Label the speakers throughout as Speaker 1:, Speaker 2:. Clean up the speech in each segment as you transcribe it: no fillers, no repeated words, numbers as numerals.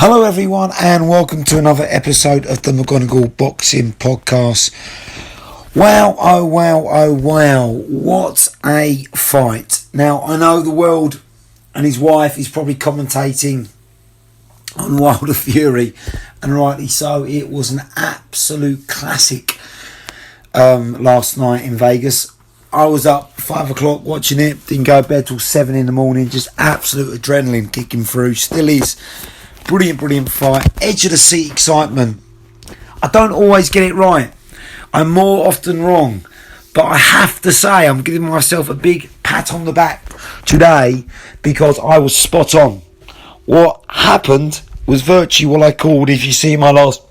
Speaker 1: Hello everyone and welcome to another episode of the McGonagall Boxing Podcast. Wow, oh wow, what a fight. Now I know the world and his wife is probably commentating on wilderfury, and rightly so. It was an absolute classic last night in Vegas. I was up 5 o'clock watching it, didn't go to bed till 7 in the morning, just absolute adrenaline kicking through, still is. Brilliant fight. Edge of the seat excitement. I don't always get it right. I'm more often wrong. But I have to say, I'm giving myself a big pat on the back today because I was spot on. What happened was virtually what I called, if you see my last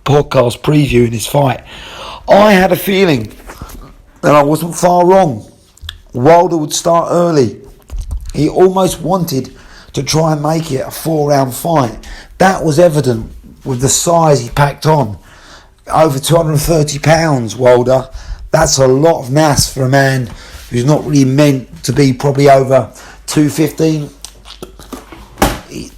Speaker 1: podcast previewing this fight, I had a feeling that I wasn't far wrong. Wilder would start early. He almost wanted to try and make it a 4-round fight. That was evident with the size he packed on. Over 230 pounds, Wilder. That's a lot of mass for a man who's not really meant to be probably over 215,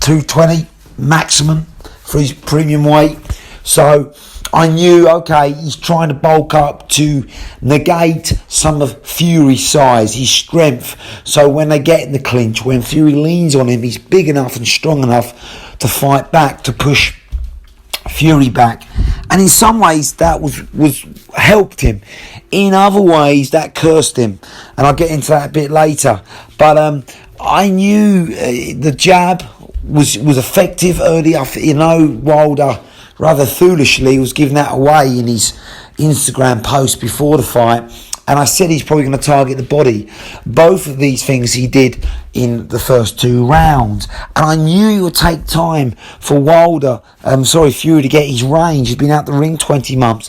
Speaker 1: 220 maximum for his premium weight. So I knew, okay, he's trying to bulk up to negate some of Fury's size, his strength. So when they get in the clinch, when Fury leans on him, he's big enough and strong enough to fight back, to push Fury back. And in some ways that was helped him. In other ways that cursed him. And I'll get into that a bit later. But I knew the jab was effective early. Wilder rather foolishly was giving that away in his Instagram post before the fight, and I said he's probably going to target the body. Both of these things he did in the first 2 rounds, and I knew it would take time for Fury to get his range. He's been out the ring 20 months,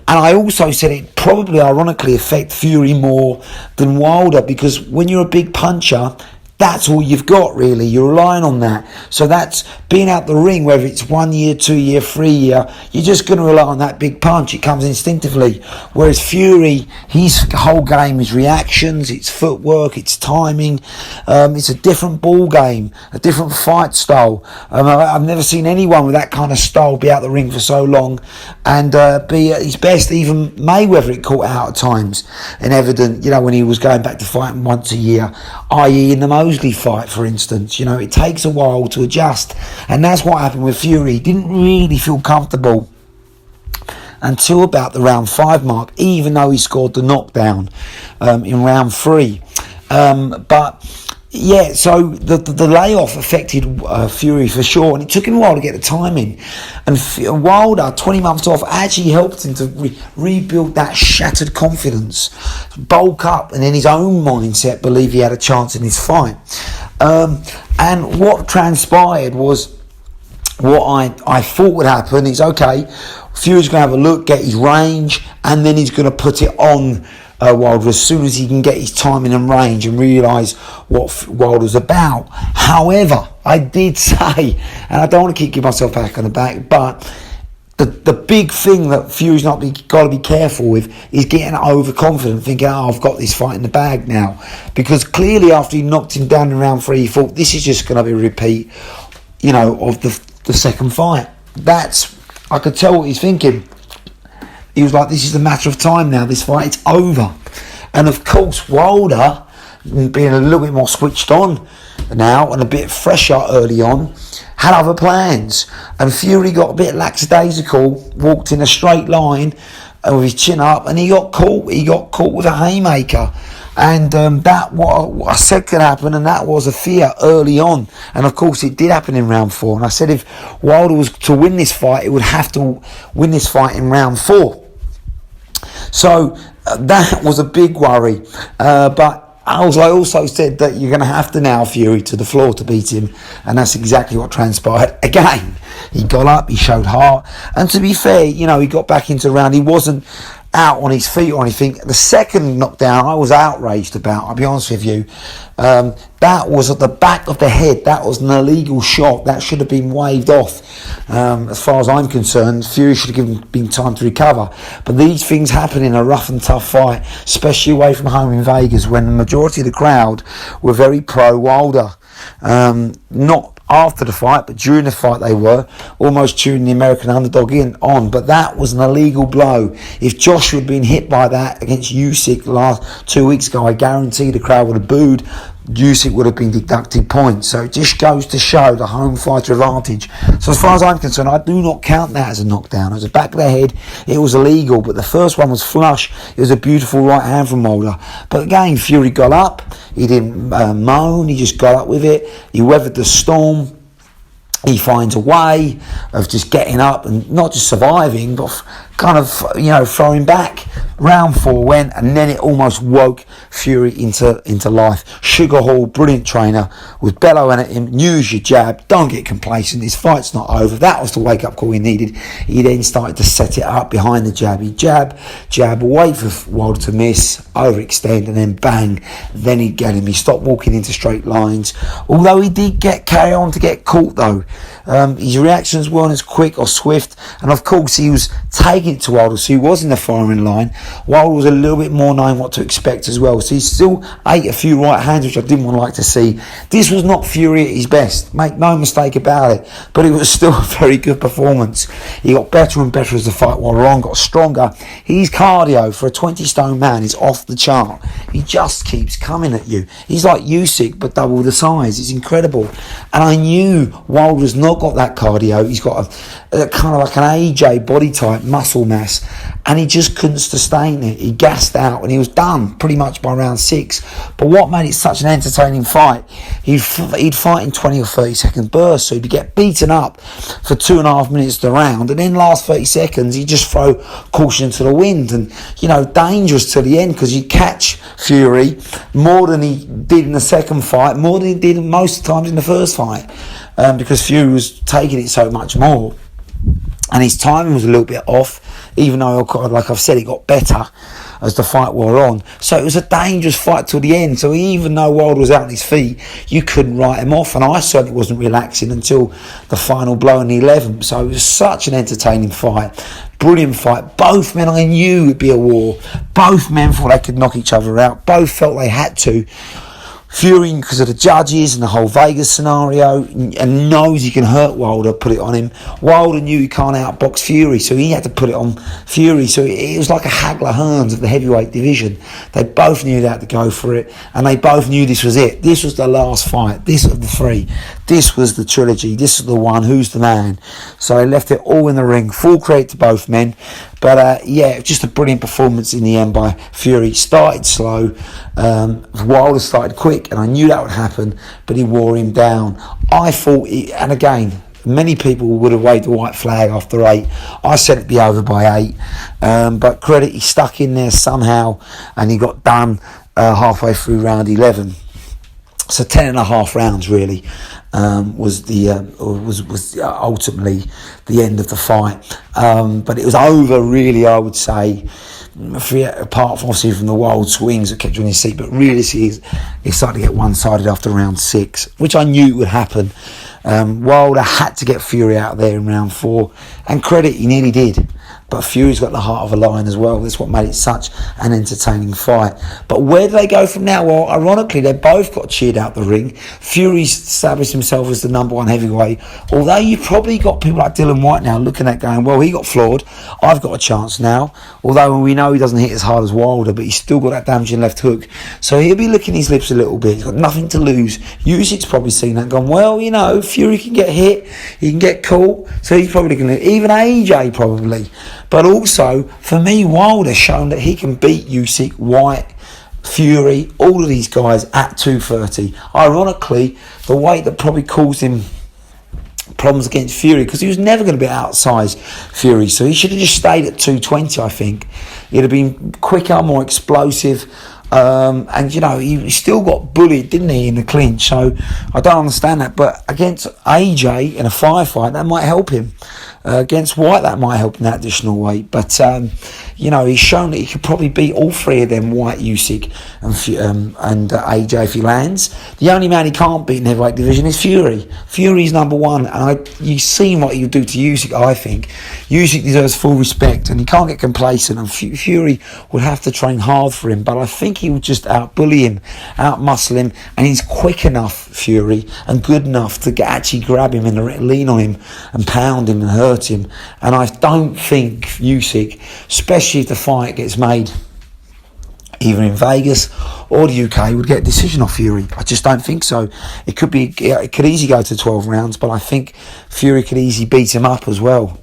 Speaker 1: and I also said it probably ironically affect Fury more than Wilder, because when you're a big puncher, that's all you've got, really. You're relying on that. So that's being out the ring, whether it's 1 year, 2 year, 3 year, you're just going to rely on that big punch. It comes instinctively. Whereas Fury, his whole game is reactions, it's footwork, it's timing. It's a different ball game, a different fight style. I've never seen anyone with that kind of style be out the ring for so long and be at his best. Even Mayweather, it caught out at times and evident, when he was going back to fighting once a year, i.e. in the Mosley fight, for instance. It takes a while to adjust, and that's what happened with Fury. He didn't really feel comfortable until about the round 5 mark, even though he scored the knockdown in round 3. So the layoff affected Fury for sure, and it took him a while to get the timing. And Wilder, 20 months off, actually helped him to rebuild that shattered confidence, bulk up, and in his own mindset believe he had a chance in this fight. And what transpired was what I thought would happen is, okay, Fury's going to have a look, get his range, and then he's going to put it on Wilder as soon as he can get his timing and range and realise what Wilder's about. However, I did say, and I don't want to keep giving myself back on the back, but the big thing that Fury's got to be careful with is getting overconfident, thinking, I've got this fight in the bag now. Because clearly after he knocked him down in round 3, he thought, this is just going to be a repeat, of the second fight. I could tell what he's thinking. He was like, this is a matter of time now, this fight, it's over. And of course, Wilder, being a little bit more switched on now and a bit fresher early on, had other plans. And Fury got a bit lackadaisical, walked in a straight line with his chin up, and he got caught with a haymaker. And that what I said could happen, and that was a fear early on. And of course it did happen in round 4. And I said if Wilder was to win this fight, it would have to win this fight in round 4. So that was a big worry. But I also said that you're going to have to nail Fury to the floor to beat him. And that's exactly what transpired. Again, he got up, he showed heart. And to be fair, he got back into the round. He wasn't out on his feet or anything. The second knockdown I was outraged about, I'll be honest with you. That was at the back of the head. That was an illegal shot. That should have been waved off. As far as I'm concerned, Fury should have been time to recover. But these things happen in a rough and tough fight, especially away from home in Vegas, when the majority of the crowd were very pro Wilder. Not after the fight, but during the fight they were almost cheering the American underdog on. But that was an illegal blow. If Joshua had been hit by that against Usyk last 2 weeks ago, I guarantee the crowd would have booed. Usyk would have been deducted points. So it just goes to show the home fighter advantage. So as far as I'm concerned, I do not count that as a knockdown. As a back of the head, it was illegal, but the first one was flush. It was a beautiful right hand from Wilder. But again, Fury got up. He didn't moan. He just got up with it. He weathered the storm. He finds a way of just getting up and not just surviving, but kind of, throwing back. Round 4 went, and then it almost woke Fury into life. Sugar Hall, brilliant trainer, was bellowing at him, use your jab, don't get complacent, this fight's not over. That was the wake-up call he needed. He then started to set it up behind the jab. He'd jab, wait for Wilder to miss, overextend, and then bang, then he'd get him. He stopped walking into straight lines, although he did carry on to get caught though. His reactions weren't as quick or swift, and of course he was taking it to Wilder, so he was in the firing line. Wilder was a little bit more knowing what to expect as well, so he still ate a few right hands, which I didn't like to see. This was not Fury at his best, make no mistake about it, but it was still a very good performance. He got better and better as the fight wore on, got stronger. His cardio for a 20-stone man is off the chart. He just keeps coming at you. He's like Usyk, but double the size. It's incredible. And I knew Wilder's not got that cardio. He's got a kind of like an AJ body type, muscle mass, and he just couldn't sustain it. He gassed out and he was done pretty much by round 6. But what made it such an entertaining fight, he'd fight in 20 or 30 second bursts, so he'd get beaten up for 2.5 minutes the round, and then last 30 seconds he'd just throw caution to the wind, and dangerous to the end, because he'd catch Fury more than he did in the second fight, more than he did most times in the first fight, because Fury was taking it so much more. And his timing was a little bit off, even though, like I've said, it got better as the fight wore on. So it was a dangerous fight till the end. So even though Wilder was out on his feet, you couldn't write him off. And I certainly wasn't relaxing until the final blow in the 11th. So it was such an entertaining fight. Brilliant fight. Both men, I knew it would be a war. Both men thought they could knock each other out. Both felt they had to. Fury, because of the judges and the whole Vegas scenario, and knows he can hurt Wilder, put it on him. Wilder knew he can't outbox Fury, so he had to put it on Fury. So it was like a Hagler Hearns of the heavyweight division. They both knew they had to go for it, and they both knew this was it. This was the last fight. This of the 3. This was the trilogy. This is the one. Who's the man? So they left it all in the ring. Full credit to both men. But just a brilliant performance in the end by Fury. Started slow, Wilder started quick, and I knew that would happen, but he wore him down. I thought, and again, many people would have waved the white flag after 8. I said it'd be over by 8, but credit, he stuck in there somehow, and he got done halfway through round 11. So 10.5 rounds really was ultimately the end of the fight. But it was over really, I would say, apart from obviously from the wild swings that kept you on his seat. But really, it started to get one-sided after round 6, which I knew would happen. Wilder had to get Fury out there in round 4, and credit, he nearly did. But Fury's got the heart of a lion as well. That's what made it such an entertaining fight. But where do they go from now? Well, ironically, they both got cheered out the ring. Fury's established himself as the number 1 heavyweight. Although you've probably got people like Dillian Whyte now looking at going, well, he got floored. I've got a chance now. Although we know he doesn't hit as hard as Wilder, but he's still got that damaging left hook. So he'll be licking his lips a little bit. He's got nothing to lose. Usyk's probably seen that and gone, well, Fury can get hit. He can get caught. So he's probably going to, even AJ probably. But also, for me, Wilder's shown that he can beat Usyk, Whyte, Fury, all of these guys at 230. Ironically, the weight that probably caused him problems against Fury, because he was never going to be outsized Fury, so he should have just stayed at 220, I think. He'd have been quicker, more explosive, and he still got bullied, didn't he, in the clinch? So I don't understand that. But against AJ in a firefight, that might help him. Against Whyte, that might help in that additional weight. But he's shown that he could probably beat all 3 of them, Whyte, Usyk and AJ, if he lands. The only man he can't beat in the heavyweight division is Fury. Fury's number 1, and you've seen what he'll do to Usyk. I think Usyk deserves full respect, and he can't get complacent, and Fury would have to train hard for him. But I think he would just out-bully him, out-muscle him, and he's quick enough, Fury, and good enough to actually grab him and lean on him and pound him and hurt him. And I don't think Usyk, especially if the fight gets made either in Vegas or the UK, would get a decision off Fury. I just don't think so. It could easily go to 12 rounds, but I think Fury could easily beat him up as well.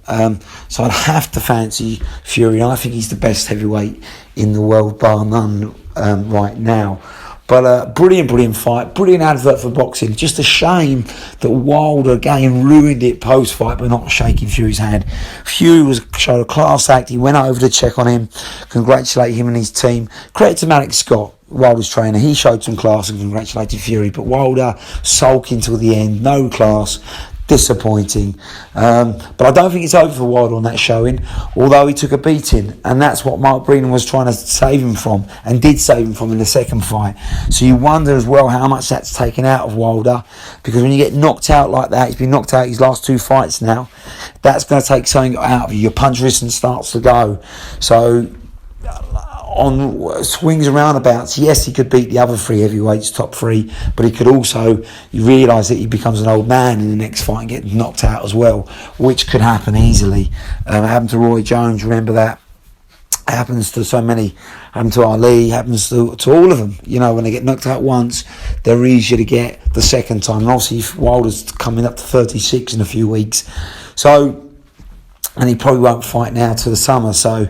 Speaker 1: So I'd have to fancy Fury. I think he's the best heavyweight in the world, bar none, right now. But brilliant fight, brilliant advert for boxing. Just a shame that Wilder again ruined it post-fight by not shaking Fury's hand. Fury showed a class act. He went over to check on him, congratulate him and his team. Credit to Malik Scott, Wilder's trainer. He showed some class and congratulated Fury. But Wilder sulking till the end, no class. Disappointing, but I don't think it's over for Wilder on that showing, although he took a beating, and that's what Mark Brennan was trying to save him from, and did save him from in the second fight. So you wonder as well how much that's taken out of Wilder, because when you get knocked out like that, he's been knocked out his last 2 fights now, that's going to take something out of you. Your punch resistance starts to go. So on swings and roundabouts, yes, he could beat the other 3 heavyweights, top 3, but he could also, you realise that he becomes an old man in the next fight and get knocked out as well, which could happen easily. It happened to Roy Jones, remember that. It happens to so many, happened to Ali, happens to all of them. You know, when they get knocked out once, they're easier to get the second time. And obviously Wilder's coming up to 36 in a few weeks. So, and he probably won't fight now till the summer, so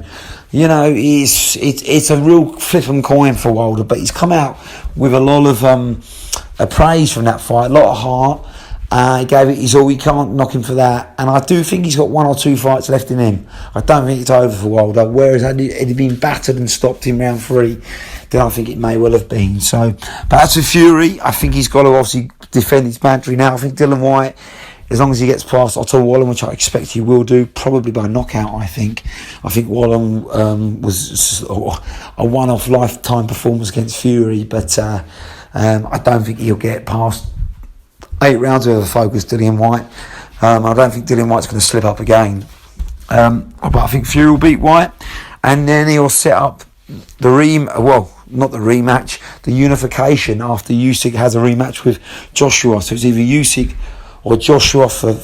Speaker 1: you know, it's a real flip and coin for Wilder, but he's come out with a lot of praise from that fight, a lot of heart. He gave it his all. You can't knock him for that. And I do think he's got 1 or 2 fights left in him. I don't think it's over for Wilder. Whereas had he been battered and stopped in round 3, then I think it may well have been. So, but as for Fury, I think he's got to obviously defend his boundary now. I think Dillian Whyte, as long as he gets past Otto Wallin, which I expect he will do, probably by knockout, I think. I think Wallin was a one-off lifetime performance against Fury, but I don't think he'll get past 8 rounds of a focus, Dillian Whyte. I don't think Dillian Whyte's going to slip up again. But I think Fury will beat Whyte, and then he'll set up the not the rematch, the unification after Usyk has a rematch with Joshua. So it's either Usyk or Joshua for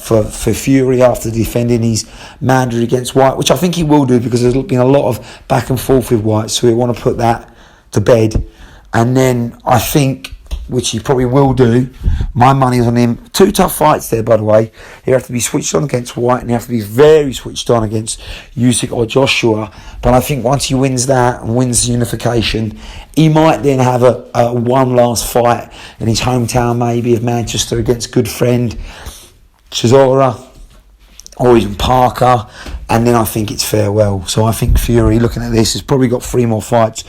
Speaker 1: Fury after defending his mandatory against Whyte, which I think he will do because there's been a lot of back and forth with Whyte, so he'll want to put that to bed. And then I think, which he probably will do, my money's on him. 2 tough fights there, by the way. He'll have to be switched on against Whyte, and he'll have to be very switched on against Usyk or Joshua. But I think once he wins that and wins the unification, he might then have a one last fight in his hometown, maybe, of Manchester against good friend Chisora or even Parker, and then I think it's farewell. So I think Fury, looking at this, has probably got 3 more fights,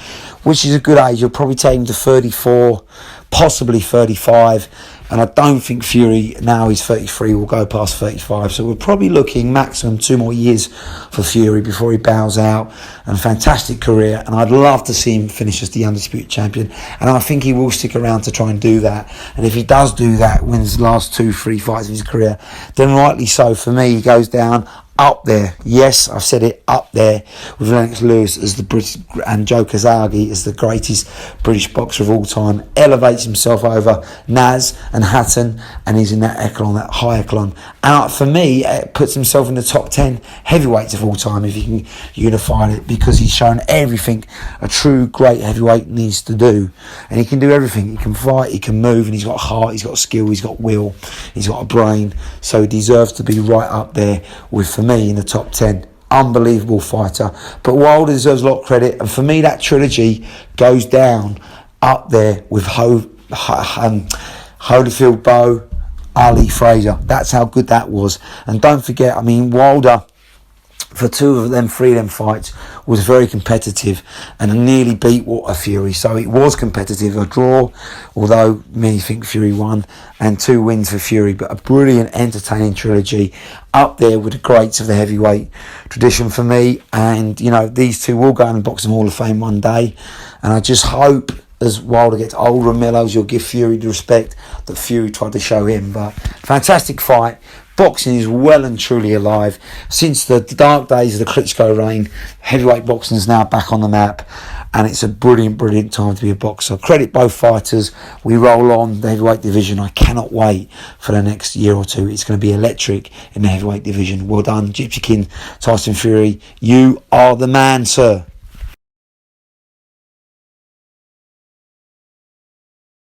Speaker 1: which is a good age. You'll probably take him to 34, possibly 35, and I don't think Fury, now he's 33, will go past 35. So we're probably looking maximum 2 more years for Fury before he bows out. And fantastic career, and I'd love to see him finish as the undisputed champion, and I think he will stick around to try and do that. And if he does do that, wins the last 2-3 fights of his career, then rightly so. For me, he goes down up there, yes, I've said it, up there with Lennox Lewis as the British, and Joe Kazagi as the greatest British boxer of all time. Elevates himself over Naz and Hatton, and he's in that echelon, that high echelon. And for me, it puts himself in the top 10 heavyweights of all time if you can unify it, because he's shown everything a true great heavyweight needs to do. And he can do everything. He can fight, he can move, and he's got heart, he's got skill, he's got will, he's got a brain. So he deserves to be right up there with, for me, in the top 10. Unbelievable fighter. But Wilder deserves a lot of credit, and for me that trilogy goes down up there with Holyfield, Bowe, Ali, Fraser. That's how good that was. And don't forget, I mean, Wilder, for 2 of them, 3 of them fights, was very competitive and nearly beat Fury. So it was competitive. A draw, although many think Fury won, and 2 wins for Fury. But a brilliant, entertaining trilogy up there with the greats of the heavyweight tradition for me. And, you know, these 2 will go in the Boxing Hall of Fame one day. And I just hope, as Wilder gets older and mellows, you'll give Fury the respect that Fury tried to show him. But fantastic fight, Boxing is well and truly alive. Since the dark days of the Klitschko reign, heavyweight boxing is now back on the map, and it's a brilliant, brilliant time to be a boxer. Credit both fighters. We roll on the heavyweight division. I cannot wait for the next year or two. It's going to be electric in the heavyweight division. Well done, Gypsy King, Tyson Fury. You are the man, sir.